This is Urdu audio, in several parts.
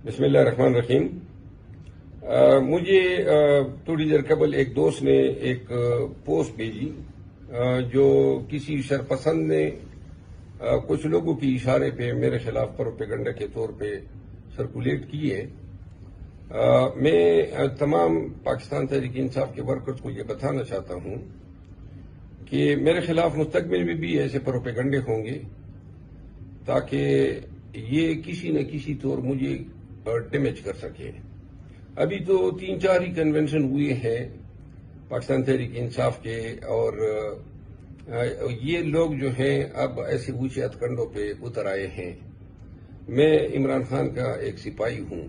بسم اللہ الرحمن الرحیم۔ مجھے تھوڑی دیر قبل ایک دوست نے ایک پوسٹ بھیجی جو کسی شرپسند نے کچھ لوگوں کے اشارے پہ میرے خلاف پروپیگنڈا کے طور پہ سرکولیٹ کی ہے۔ میں تمام پاکستان تحریک انصاف کے ورکرز کو یہ بتانا چاہتا ہوں کہ میرے خلاف مستقبل میں بھی ایسے پروپیگنڈے ہوں گے تاکہ یہ کسی نہ کسی طور مجھے ڈیمیج کر سکے۔ ابھی تو 3-4 ہی کنونشن ہوئے ہیں پاکستان تحریک انصاف کے، اور یہ لوگ جو ہیں اب ایسے اونچے ہتھکنڈوں پہ اتر آئے ہیں۔ میں عمران خان کا ایک سپاہی ہوں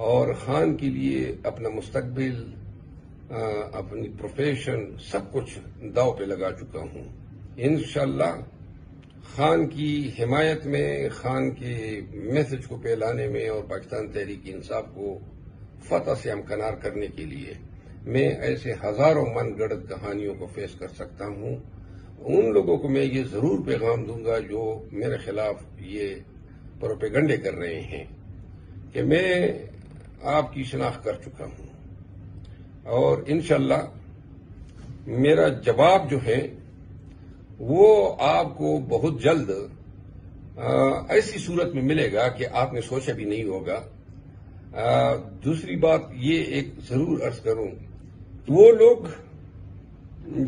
اور خان کے لیے اپنا مستقبل، اپنی پروفیشن، سب کچھ داؤ پہ لگا چکا ہوں۔ انشاءاللہ خان کی حمایت میں، خان کے میسج کو پھیلانے میں اور پاکستان تحریک انصاف کو فتح سے ہمکنار کرنے کے لیے میں ایسے ہزاروں من گڑت کہانیوں کو فیس کر سکتا ہوں۔ ان لوگوں کو میں یہ ضرور پیغام دوں گا جو میرے خلاف یہ پروپیگنڈے کر رہے ہیں کہ میں آپ کی شناخت کر چکا ہوں، اور انشاءاللہ میرا جواب جو ہے وہ آپ کو بہت جلد ایسی صورت میں ملے گا کہ آپ نے سوچا بھی نہیں ہوگا۔ دوسری بات یہ ایک ضرور عرض کروں، وہ لوگ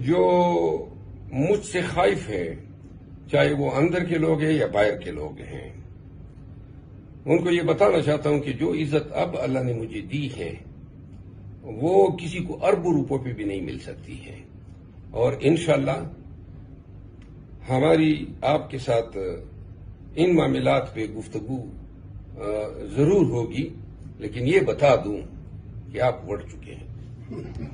جو مجھ سے خائف ہیں، چاہے وہ اندر کے لوگ ہیں یا باہر کے لوگ ہیں، ان کو یہ بتانا چاہتا ہوں کہ جو عزت اب اللہ نے مجھے دی ہے وہ کسی کو اربوں روپوں پہ بھی نہیں مل سکتی ہے، اور انشاءاللہ ہماری آپ کے ساتھ ان معاملات پہ گفتگو ضرور ہوگی، لیکن یہ بتا دوں کہ آپ بڑھ چکے ہیں۔